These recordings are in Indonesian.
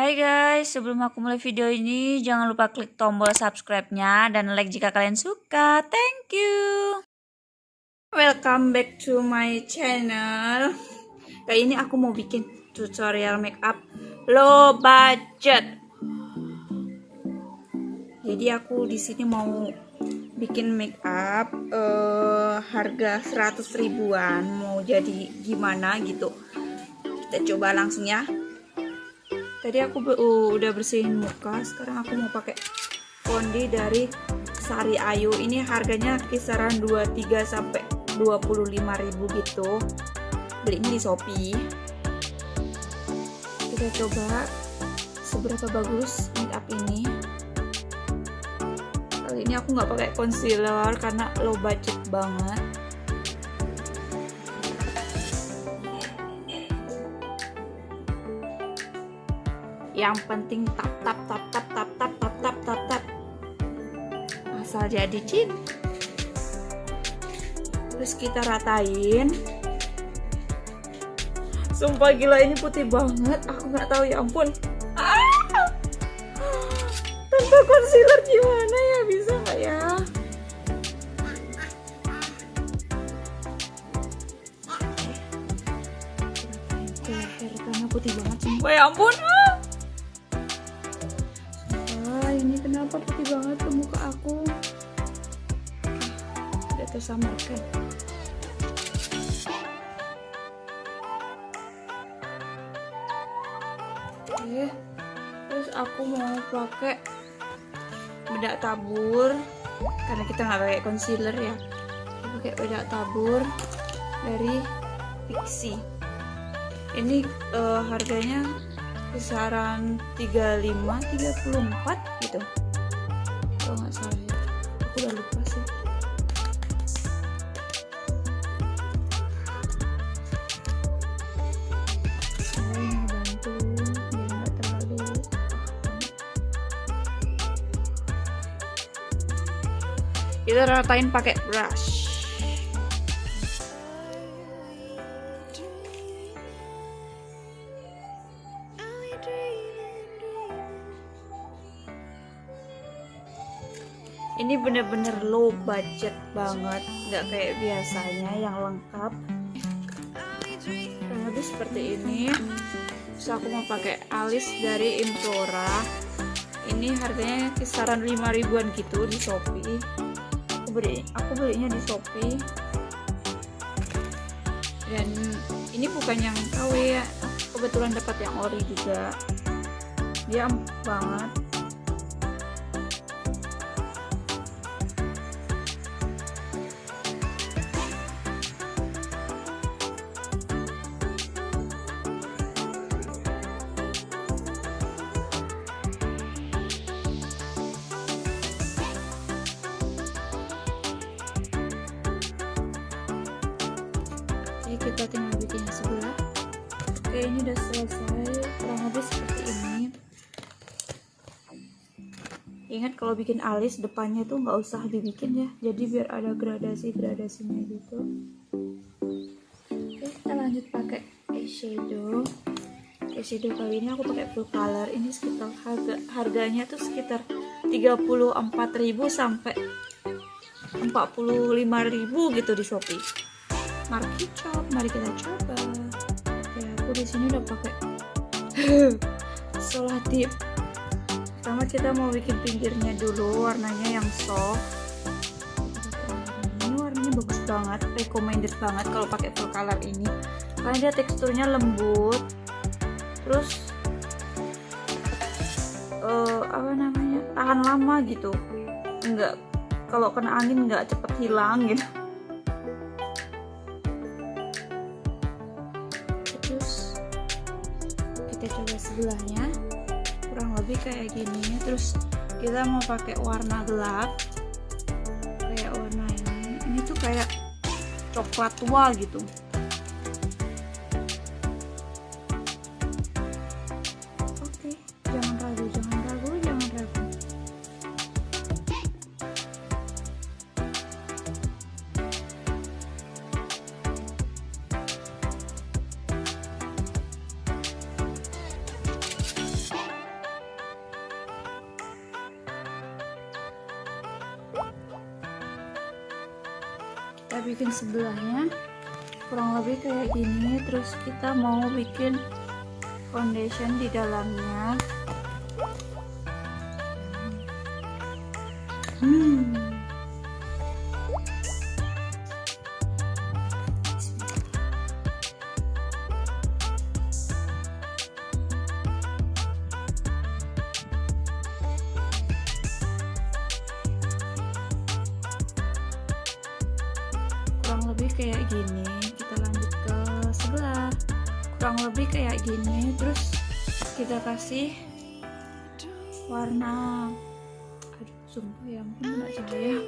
Hai guys, sebelum aku mulai video ini, jangan lupa klik tombol subscribe-nya dan like jika kalian suka. Thank you. Welcome back to my channel. Kali ini aku mau bikin tutorial makeup low budget. Jadi aku di sini mau bikin makeup harga 100 ribuan. Mau jadi gimana gitu. Kita coba langsung ya. Tadi aku udah bersihin muka, sekarang aku mau pakai fondi dari Sari Ayu. Ini harganya kisaran 23 sampai 25 ribu gitu. Belinya di Shopee. Kita coba seberapa bagus makeup ini. Kali ini aku nggak pakai concealer karena low budget banget. Yang penting tap asal jadi cheat. Terus kita ratain. Sumpah gila, ini putih banget. Aku nggak tahu, ya ampun. Tanpa concealer gimana ya, bisa nggak ya? Leher karena putih banget, sumpah ya ampun. Ini kenapa putih banget ke muka aku? Udah tersamarkan. Oke, terus aku mau pakai bedak tabur karena kita nggak pakai concealer ya. Aku pakai bedak tabur dari Pixi. Ini harganya kisaran 34 gitu kalau nggak salah ya, aku udah lupa sih. Saya ngebantu biar nggak terlalu kita ratain pakai brush. Ini bener-bener low budget banget, nggak kayak biasanya yang lengkap. Kurang lebih seperti ini. Terus aku mau pakai alis dari Implora. Ini harganya kisaran 5 ribuan gitu di Shopee. Aku belinya di Shopee. Dan ini bukan yang KW ya, kebetulan dapat yang ori juga. Dia empuk banget. Kita tinggal bikin yang sebelah. Oke, ini udah selesai, kurang lebih seperti ini. Ingat kalau bikin alis depannya tuh nggak usah dibikin ya, jadi biar ada gradasinya gitu. Oke, kita lanjut pakai eyeshadow. Eyeshadow kali ini aku pakai full color. Ini sekitar harganya tuh sekitar 34.000 sampai 45.000 gitu di Shopee. Mari kita coba. Ya, aku di sini udah pakai solatif. Pertama kita mau bikin pinggirnya dulu, warnanya yang soft. Ini warnanya bagus banget, recommended banget kalau pakai full color ini, karena dia teksturnya lembut. Terus tahan lama gitu. Enggak, kalau kena angin nggak cepet hilang gitu. Kita coba sebelahnya, kurang lebih kayak gini. Terus kita mau pakai warna gelap kayak warna ini tuh kayak coklat tua gitu. Oke, jangan ragu. kita bikin sebelahnya kurang lebih kayak gini. Terus kita mau bikin foundation di dalamnya. Kurang lebih kayak gini. Kita lanjut ke sebelah, kurang lebih kayak gini. Terus kita kasih warna, aduh sumpah ya mungkin nggak cahaya,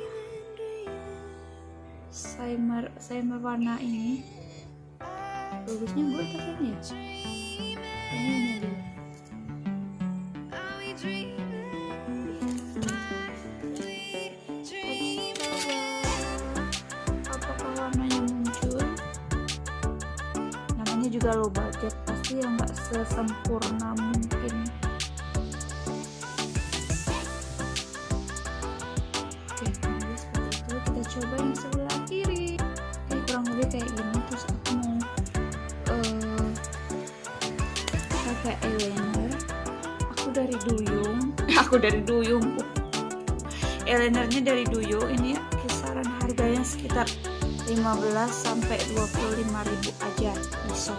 Shimmer warna ini bagusnya buat apa nih ya, kayaknya ini dulu. Apakah warnanya muncul? Namanya juga low budget, pasti yang nggak sesempurna mungkin. Oke, jadi seperti itu. Kita coba yang sebelah kiri. Oke, kurang lebih kayak gini. Terus aku mau pakai eyeliner. Aku dari Duyung. Eyelinernya dari Duyung. Ini kisaran harganya sekitar 15 sampai 25.000 aja bisa.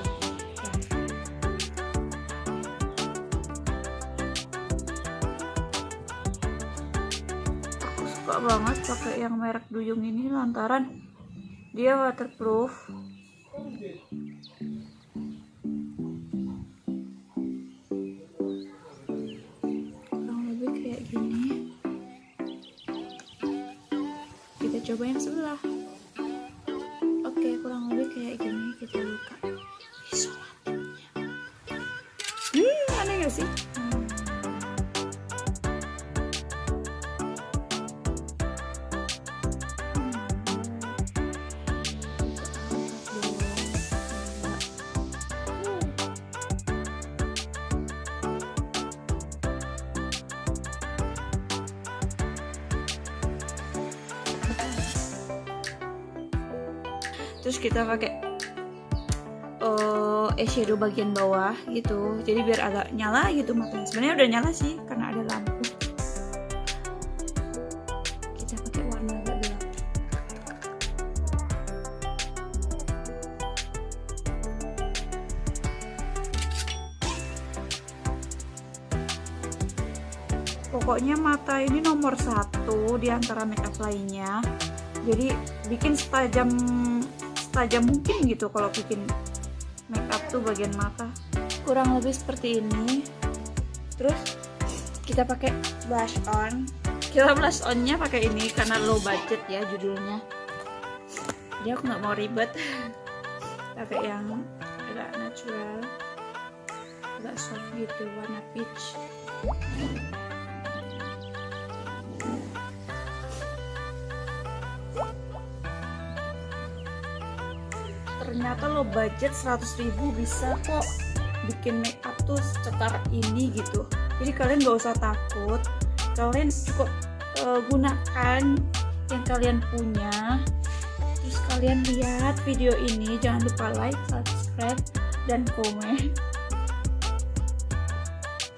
Aku suka banget pakai yang merek Duyung ini lantaran dia waterproof. Kurang lebih kayak gini. Kita coba yang sebelah. Oke, kurang lebih kayak gini. Kita buka isolatnya. Aneh gak sih? Terus kita pakai eyeshadow bagian bawah gitu, jadi biar agak nyala gitu matanya. Sebenarnya udah nyala sih karena ada lampu. Kita pakai warna agak gelap. Pokoknya mata ini nomor 1 di antara makeup lainnya. Jadi bikin setajam mungkin gitu kalau bikin makeup tuh bagian mata. Kurang lebih seperti ini. Terus kita pakai blush on. Kita blush onnya pakai ini karena low budget ya judulnya. Jadi aku nggak mau ribet. Pakai yang agak natural, agak soft gitu, warna peach. Ternyata low budget 100.000 bisa kok bikin makeup tuh secetar ini gitu. Jadi kalian gak usah takut, kalian cukup gunakan yang kalian punya. Terus kalian lihat video ini, jangan lupa like, subscribe, dan komen.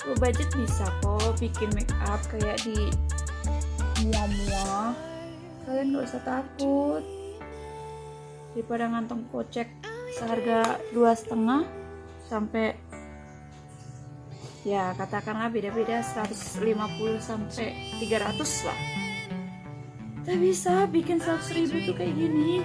Low budget bisa kok bikin makeup kayak di mua-mua. Kalian gak usah takut. Daripada ngantong kocek seharga 2,5 sampai ya katakanlah beda-beda 150 sampai 300 lah. Kita bisa bikin 100.000 tuh kayak gini.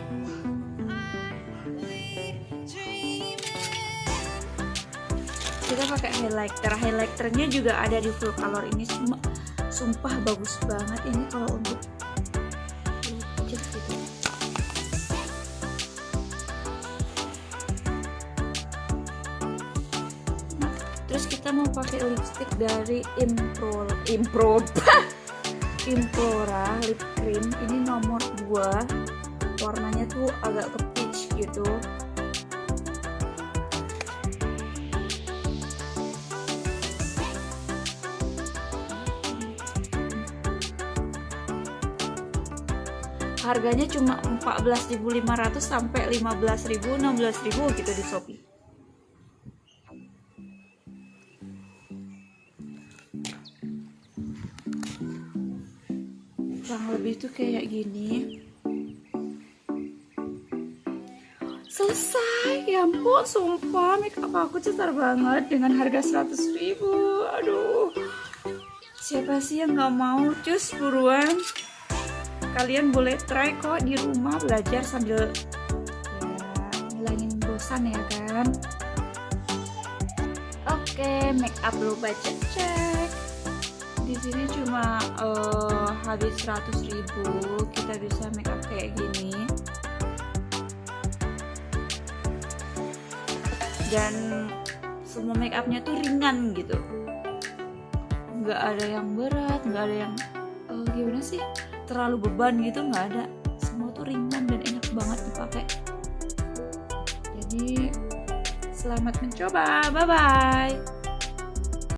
Kita pakai highlighternya juga ada di full color ini. Sumpah bagus banget ini kalau untuk budget gitu. Terus kita mau pakai lipstick dari Implora lip cream. Ini nomor 2. Warnanya tuh agak ke peach gitu. harganya cuma 14.500 sampai 15.000 16.000 gitu di Shopee. Kurang lebih tuh kayak gini. Selesai. Ya ampun, sumpah make up aku cetar banget dengan harga 100.000. Aduh, siapa sih yang nggak mau? Cus, buruan. Kalian boleh try kok di rumah, belajar sambil ya ngilangin bosan ya kan. Oke, make up lupa cek. Di sini cuma habis 100.000 kita bisa make up kayak gini. Dan semua make upnya tuh ringan gitu, nggak ada yang berat, nggak ada yang gimana sih, terlalu beban gitu, nggak ada. Semua tuh ringan dan enak banget dipakai. Jadi selamat mencoba, bye bye.